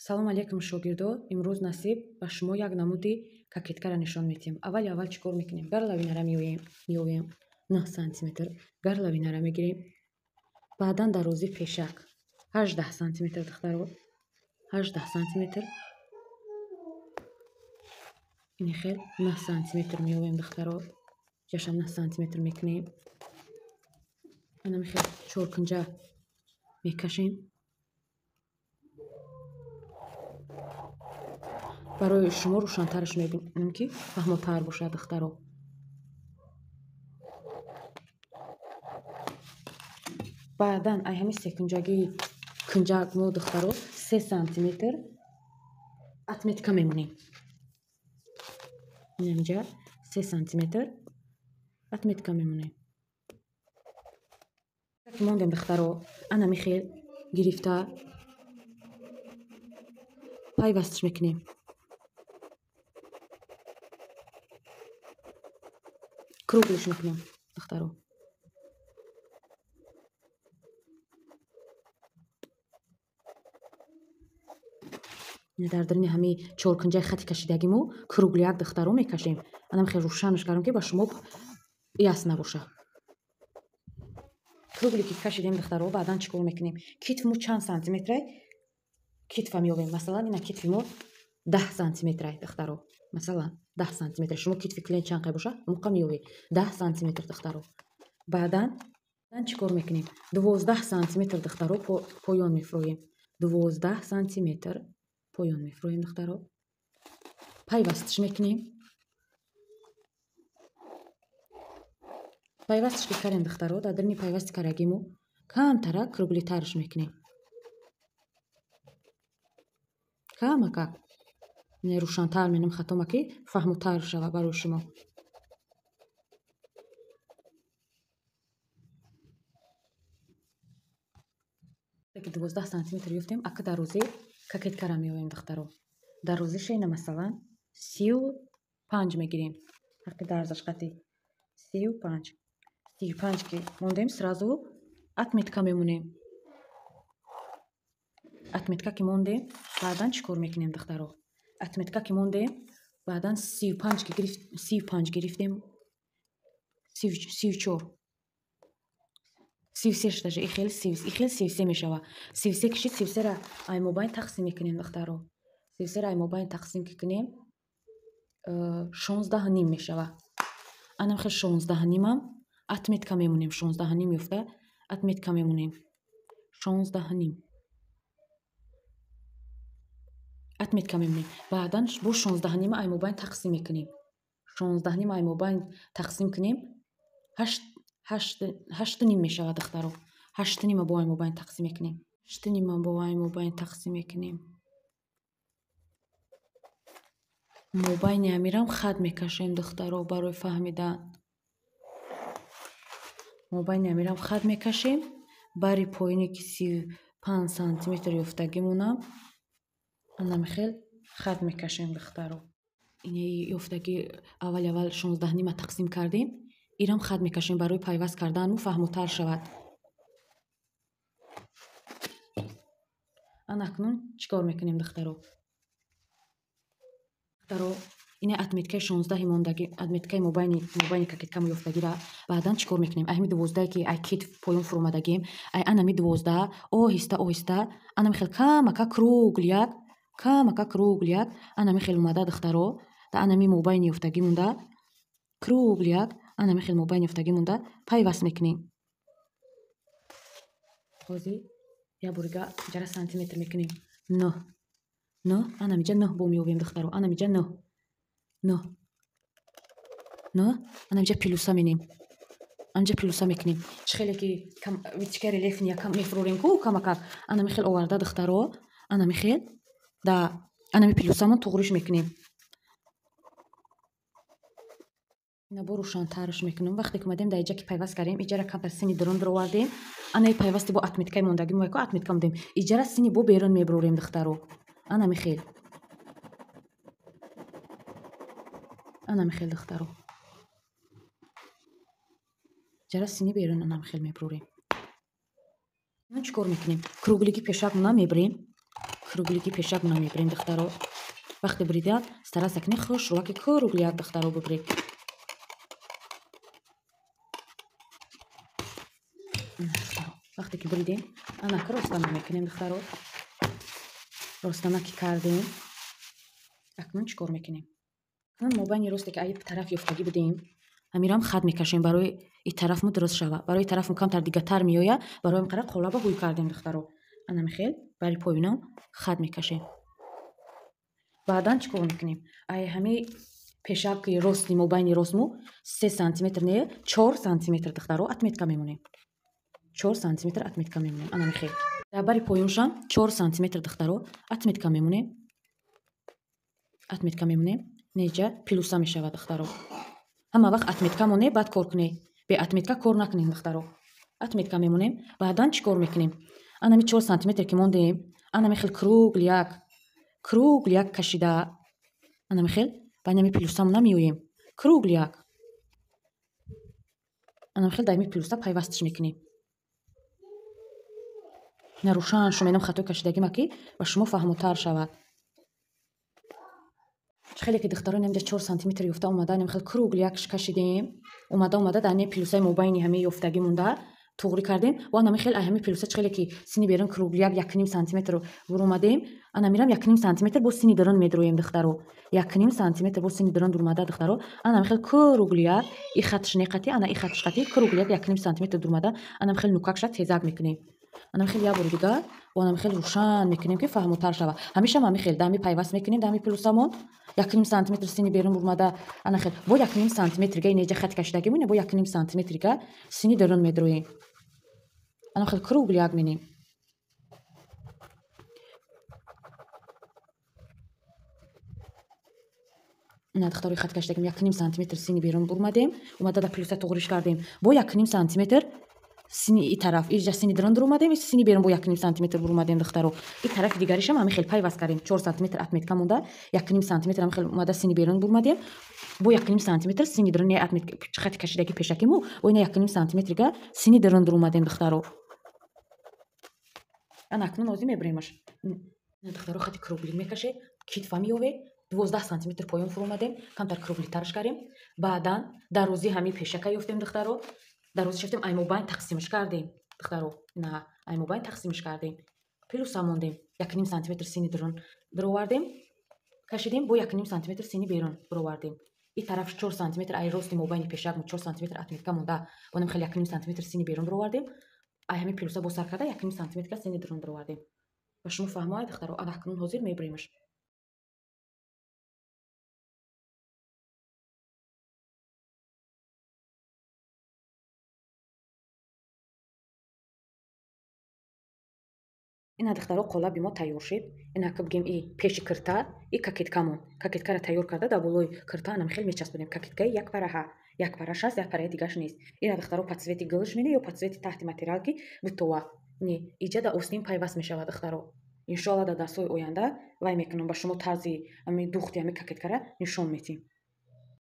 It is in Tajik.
салом алейкум шогирдо. имрӯз насиб ба шумо як намуди кокеткаро нишон медиҳем. аввали аввал чӣ кор мекунем? Горловинара меёвем 9 сантиметр. Горловинара мегирем. баъдан дарози пешак 18 сантиметр духтаро. 18 сантиметр. ини хел 9 сантиметр меёвем духтаро. ҷаша 9 сантиметр мекунем. анами хел чоркунҷа мекашем. барои шумо рӯшантараш мебинем ки фаҳмотар бошад духтаро. баъдан ай ҳами секунҷагии кунҷамо духтаро 3 сантиметр отметка мемонем. инҷа 3 сантиметр отметка мемонем. мондем духтаро. анами хел гирифта пайвастш мекунем. круглиш мекунем духтаро. дар даруни ҳами чоркунҷаи хати кашидагимо кругляк духтаро мекашем. анам хел рӯшанаш кардам ки ба шумо яс набоша. кругли ки кашидем духтаро. баъдан чӣ кор мекунем? китфимо чанд сантиметрай китфа меёвем. масалан ина китфимо 10 сантиметрай духтаро. масалан 10 сантиметр. шумо китфи клиент чанд қай боша муқа меёвед 10 сантиметр духтаро. баъдан чӣ кор мекунем? 12 сантиметр духтаро поён мефуроем. 12 сантиметр поён мефуроем духтаро. пайвастш мекунем. пайвастш ки карем духтаро. дар даруни пайвасти карагимо камтара круглитарш мекунем. камака рӯшантар менам хатома ки фаҳмотар шава барои шумо. ки 12 сантиметр ёфтем. ака дарози кокеткара меёвем духтаро. дарозиша ина масалан 35 мегирем. ҳаққи дарзаш қати 35 ки мондем сразу отметка мемонем. отметка ки мондем баъдан чӣ кор мекунем духтаро? отметка ки мондем баъдан 35 гирифтем. 34 33 даже ихел 33 мешава. 33 кишид 33ра аймобайн тақсим мекунем духтаро. 33ра аймобайн тақсим ки кунем 16.5 мешава. анам хел 16.5-ам отметка мемонем. 16.5 ёфта отметка мемонем. 16.5 отметка мемонем. баъдан бо 16.5 аймобайн тақсим мекунем. 16.5 аймобайн тақсим кунем 8.5 мешава духтаро. 8.5 бо аймобайн тақсим мекунем. 8.5 бо аймобайн тақсим мекунем. мобайни амирам хат мекашем духтаро барои фаҳмидан. мобайни амирам хат мекашем. бари поини ки 35 сантиметр ёфтагимонам анами хел хат мекашем духтаро. ини ёфтаги аввал 16.5 тақсим кардем. ирам хат мекашем барои пайваст карданму фаҳмотар шавад. анакнун чӣ кор мекунем духтаро? ина отметкаи 16 мондаги отметкаи мобайни кокеткамо ёфтагира баъдан чӣ кор мекунем? ай ҳами 12 ки ай китф поён фуромадагем ай анами 12 оҳиста оҳиста анами хел камака кругляк анами хел омада духтаро. да анами мобайни ёфтагӣ монда кругляк анами хел мобайни ёфтагӣ монда пайваст мекунем. ҳозир я борига ҷара сантиметр мекунем. 9 анамиҷа 9 бо меёвем духтаро. анамиҷа 9 анамиҷа пилуса менем. анҷа пилуса мекунем. чӣ хеле ки витишка релефни якам мефурорем ку камака анами хел оварда духтаро. анами хел да анами пилусамон туғриш мекунем. ина бо рӯшантараш мекунем. вақте ки омадем дар иҷа ки пайваст кардем иҷара камтар сини дурун бировардем. анаи пайвасти бо отметкаи мондагӣ меку отметка мондем. иҷара сини бо берун мебурорем духтаро. анами хел духтаро. ҷара сини берун анами хел мебурорем. чӣ кор мекунем? круглиги пешакмона мебирем. круглики пешакуна мебрем духтаро. Вақте брида старайся к ней хушруаки кругляк духтаро бубри. вақте ки буридем анака ростама мекунем духтаро. ростамаки кардем. акнун чӣ кор мекунем? акнун мобайни росте ки аи тараф ёфтагӣ будем амирам хат мекашем барои и тарафму дуруст шава. барои тарафм камтар дигартар меоя барои қара қолаба ҳӯй кардем духтаро. ана мехел бари поюнам хат мекашем. баъдан чӣ кор мекунем? аи ҳами пешаки рости мобайни ростму 3 сантиметр не 4 сантиметр духтаро отметка мемонем. 4 сантиметр отметка мемонем. ана мехел дар бари поюншам 4 сантиметр духтаро отметка мемонем. отметка мемонем. неҷа плюса мешавад духтаро. ҳама вақт отметка монем баъд кор кунем. бе отметка кор накунем духтаро. отметка мемонем. баъдан чӣ кор мекунем? анами 4 сантиметр ки мондем ана мехел кругляк кашида ана мехел ба инами плюсамона меоем. кругляк ана мехел дар ими плюса пайвастиш мекунем. ина рӯшан шуменам хатои кашидагима ки ба шумо фаҳмотар шавад. хеле ки духтаро инам 4 сантиметр ёфта омада инам хел кругляк кашидем. омада дар ини плюсаи мобайни ҳами ёфтагӣ монда туғри кардем. ва ана мехел ай ҳами плюса хеле ки сини берун кругляк 1,5 сантиметр буромадем. ана мирам 1,5 сантиметр бо сини дурун медроем духтаро. 1,5 сантиметр бо сини дурун бурмада духтаро. ана мехел кругляк и хатш неқати ана и хатш қати кругляк 1,5 сантиметр дурмада ана мехел нукакша тезак мекунем. ана мехел як бори дига ва ана мехел рӯшан мекунем ки фаҳмотар шава. ҳамеша ма мехел дами пайваст мекунем дами плюсамон 1,5 сантиметр сини берун бурмада ана хел бо 1,5 сантиметрига неҷа хати кашидагӣ муне бо 1,5 сантиметрига сини дурун медроем. ана хел кругляк менем. ина духтарои хат кашидагим 1,5 сантиметр сини берун бурмадем. омада да плюса туғриш кардем. бо 1,5 сантиметр сини и тараф иҷа сини дурун бурмадем и сини берун бо 1,5 сантиметр бурмадем духтаро. и тарафи дигаришам ҳами хел пайваст кардем. 4 сантиметр отметка монда 1,5 сантиметр ҳами хел омада сини берун бурмадем. бо 1,5 сантиметр сини дурун не отметка хати кашидаги пешакиму бо ина 1,5 сантиметрига сини дурун бурмадем духтаро. ана акнун озӣ мебаремаш. ина духтаро хати круглик мекаше китфа меёве 12 сантиметр поён фуромадем камтар круглитарш кардем. баъдан дарозии ҳами пешака ёфтем духтаро. дарози шафтем ай мобайн тақсимш кардем духтаро. ина ай мобайн тақсимш кардем. плюса мондем 1,5 сантиметр сини дурун дуровардем кашидем бо 1,5 сантиметр сини берун буровардем. и тараф 4 сантиметр ай рости мобайни пешак 4 сантиметр отметка монда онам хел 1,5 сантиметр сини берун буровардем. ай ҳами плюса бо сар карда 1,5 сантиметр сини дурун буровардем. ва шумо фаҳмоед духтаро. ана акнун ҳозир мебаремаш. ина духтаро қолаби мо тайёр шид. ина ка бигем и пеши кирта и кокеткамон. кокеткаро тайёр карда дар болои кирта ана мехел мечаспонем. кокеткаи як параҳа. як параш аст, як параи дигаш нест. ина духтаро по цвети гӯш мене ё по цвети таҳти материал ки бутова. не иҷа да остин пайваст мешавад духтаро. иншоалла дар дарсҳои оянда вай мекунам ба шумо тарзи ами духти ами кокеткара нишон метим.